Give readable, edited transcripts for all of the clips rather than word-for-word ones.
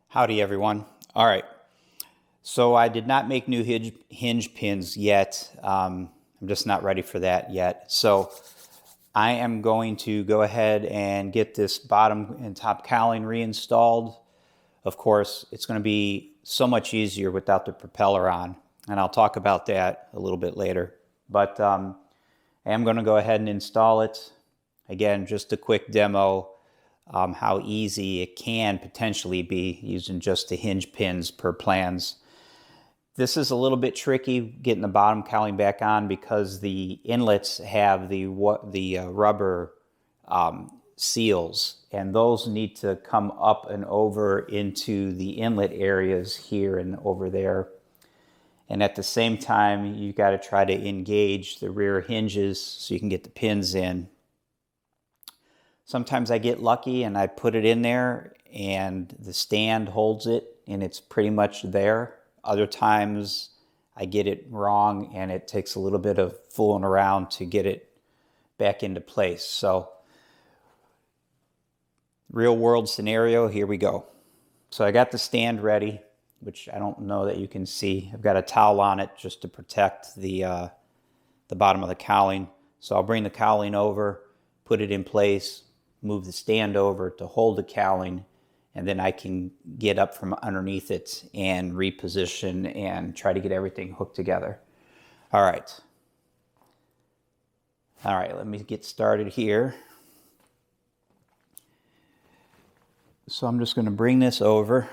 Howdy everyone. All right, so I did not make new hinge pins yet. I'm just not ready for that yet. So I am going to go ahead and get this bottom and top cowling reinstalled. Of course, it's going to be so much easier without the propeller on, and I'll talk about that a little bit later. But I am going to go ahead and install it. Again, just a quick demo. How easy it can potentially be using just the hinge pins per plans. This is a little bit tricky getting the bottom cowling back on because the inlets have the rubber seals, and those need to come up and over into the inlet areas here and over there. And at the same time, you got to try to engage the rear hinges so you can get the pins in. Sometimes I get lucky and I put it in there and the stand holds it and it's pretty much there. Other times I get it wrong and it takes a little bit of fooling around to get it back into place. So real world scenario, here we go. So I got the stand ready, which I don't know that you can see. I've got a towel on it just to protect the bottom of the cowling. So I'll bring the cowling over, put it in place, move the stand over to hold the cowling, and then I can get up from underneath it and reposition and try to get everything hooked together. All right, let me get started here. So I'm just going to bring this over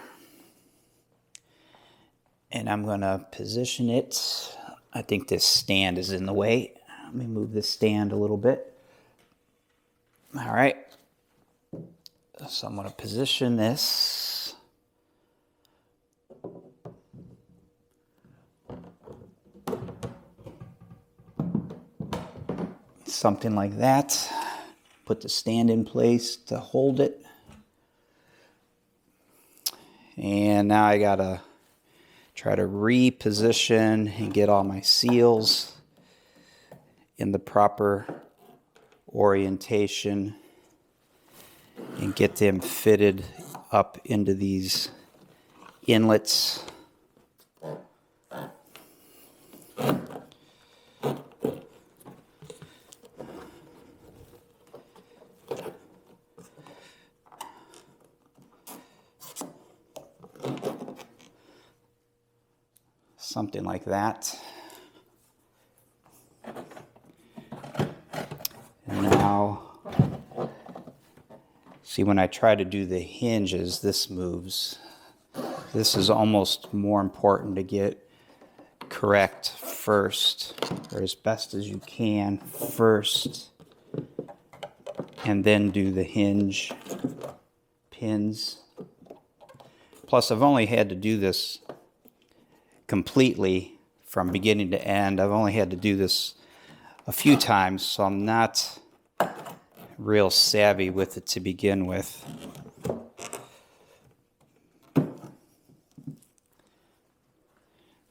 and I'm going to position it. I think this stand is in the way. Let me move this stand a little bit. All right. So I'm going to position this. Something like that. Put the stand in place to hold it. And now I got to try to reposition and get all my seals in the proper orientation and get them fitted up into these inlets. Something like that. And now, see, when I try to do the hinges, this moves. This is almost more important to get correct first, or as best as you can first, and then do the hinge pins. Plus, I've only had to do this completely from beginning to end. I've only had to do this a few times, so I'm not real savvy with it to begin with. All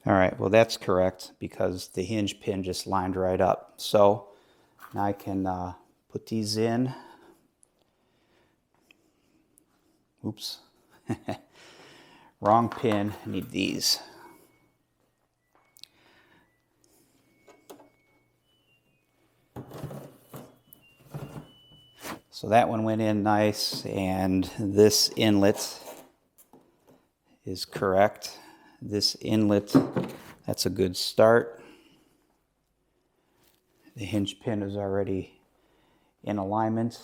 right, well that's correct because the hinge pin just lined right up. So now I can put these in. Oops. Wrong pin, I need these. So that one went in nice, and this inlet is correct. This inlet, that's a good start. The hinge pin is already in alignment.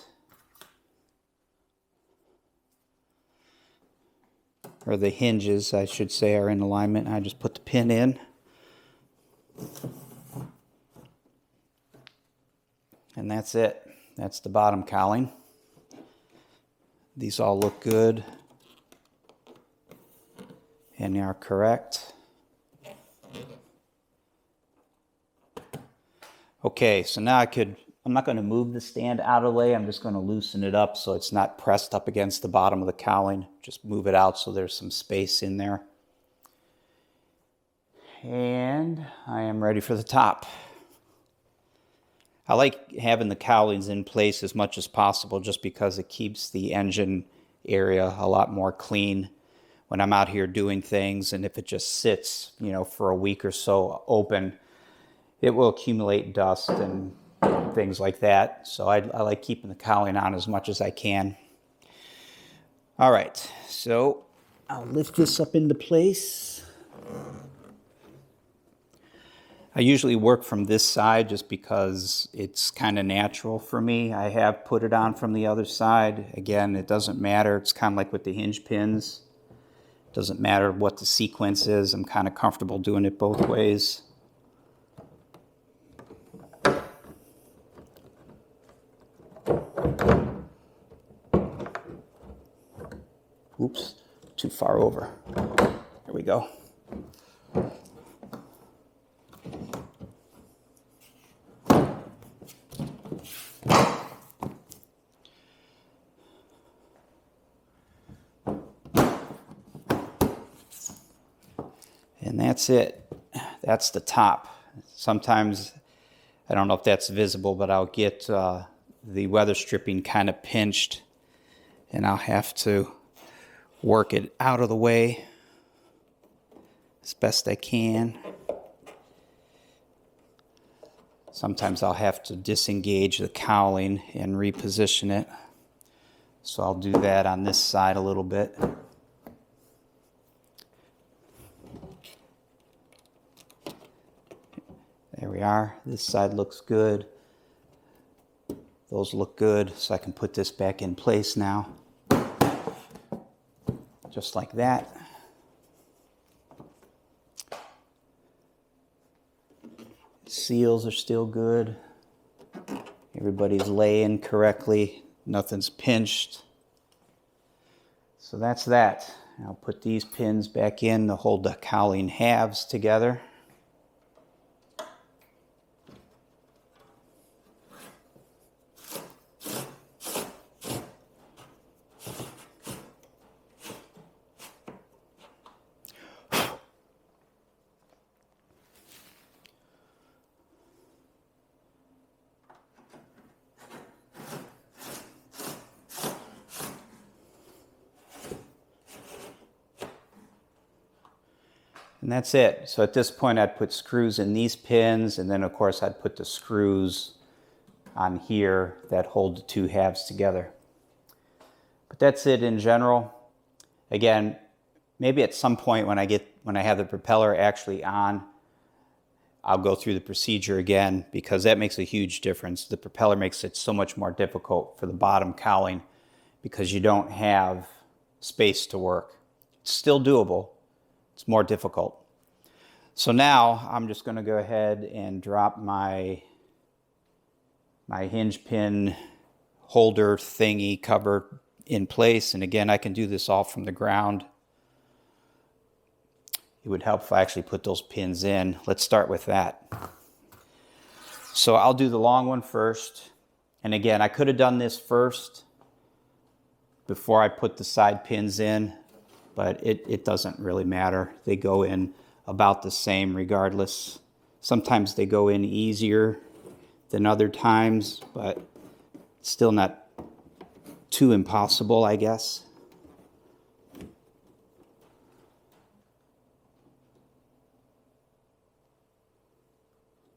Or the hinges, I should say, are in alignment. I just put the pin in. And that's it. That's the bottom cowling. These all look good and they are correct. Okay, so now I'm not going to move the stand out of the way. I'm just going to loosen it up so it's not pressed up against the bottom of the cowling. Just move it out so there's some space in there. And I am ready for the top. I like having the cowlings in place as much as possible just because it keeps the engine area a lot more clean when I'm out here doing things, and if it just sits, you know, for a week or so open, it will accumulate dust and things like that. So I like keeping the cowling on as much as I can. All right, so I'll lift this up into place. I usually work from this side just because it's kind of natural for me. I have put it on from the other side. Again, it doesn't matter. It's kind of like with the hinge pins. It doesn't matter what the sequence is. I'm kind of comfortable doing it both ways. Oops, too far over. There we go. And that's it. That's the top. Sometimes, I don't know if that's visible, but I'll get the weather stripping kind of pinched, and I'll have to work it out of the way as best I can. Sometimes I'll have to disengage the cowling and reposition it. So I'll do that on this side a little bit. There we are. This side looks good. Those look good, so I can put this back in place now. Just like that. Seals are still good. Everybody's laying correctly. Nothing's pinched. So that's that. I'll put these pins back in to hold the cowling halves together. And that's it. So at this point, I'd put screws in these pins, and then of course I'd put the screws on here that hold the two halves together. But that's it in general. Again, maybe at some point when I have the propeller actually on, I'll go through the procedure again, because that makes a huge difference. The propeller makes it so much more difficult for the bottom cowling because you don't have space to work. It's still doable. It's more difficult. So now I'm just going to go ahead and drop my hinge pin holder thingy cover in place. And again, I can do this all from the ground. It would help if I actually put those pins in. Let's start with that. So I'll do the long one first. And again, I could have done this first before I put the side pins in, but it doesn't really matter. They go in about the same regardless. Sometimes they go in easier than other times, but still not too impossible, I guess.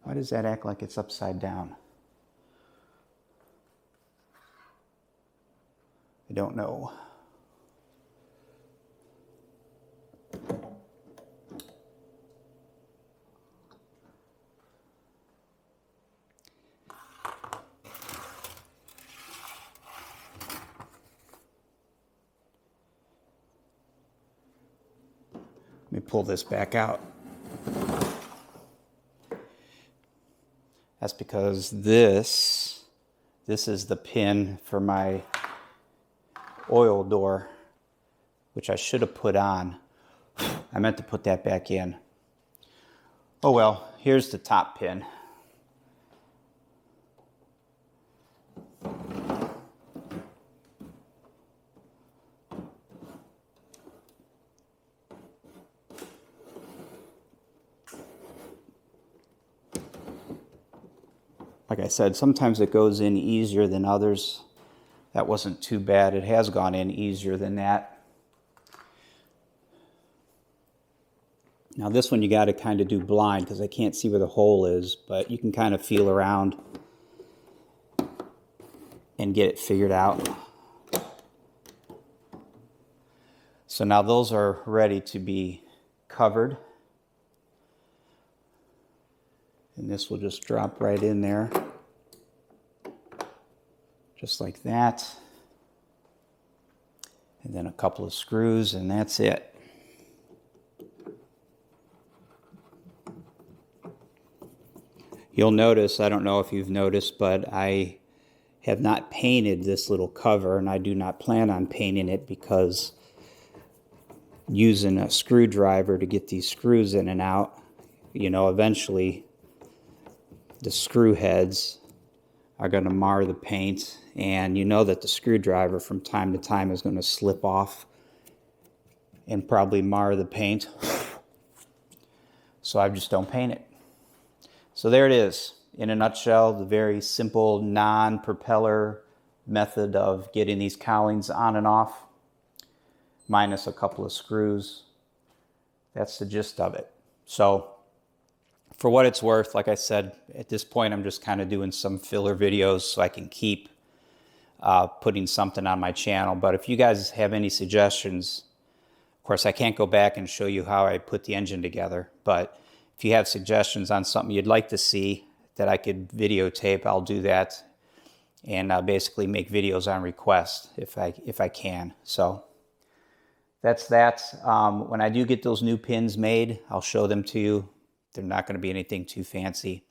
Why does that act like it's upside down? I don't know. Let me pull this back out. That's because this is the pin for my oil door, which I should have put on. I meant to put that back in. Oh well, here's the top pin. Like I said, sometimes it goes in easier than others. That wasn't too bad. It has gone in easier than that. Now this one you got to kind of do blind because I can't see where the hole is, but you can kind of feel around and get it figured out. So now those are ready to be covered. And this will just drop right in there, just like that. And then a couple of screws, and that's it. You'll notice, I don't know if you've noticed, but I have not painted this little cover, and I do not plan on painting it because using a screwdriver to get these screws in and out, you know, eventually the screw heads are going to mar the paint, and you know that the screwdriver from time to time is going to slip off and probably mar the paint. So I just don't paint it. So there it is, in a nutshell, the very simple non-propeller method of getting these cowlings on and off, minus a couple of screws. That's the gist of it. So for what it's worth, like I said, at this point I'm just kind of doing some filler videos so I can keep putting something on my channel. But if you guys have any suggestions, of course I can't go back and show you how I put the engine together, but if you have suggestions on something you'd like to see that I could videotape, I'll do that, and basically make videos on request if I can. So that's that. When I do get those new pins made, I'll show them to you. They're not going to be anything too fancy.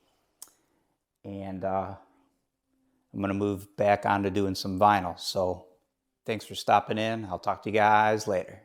And I'm going to move back on to doing some vinyl. So thanks for stopping in. I'll talk to you guys later.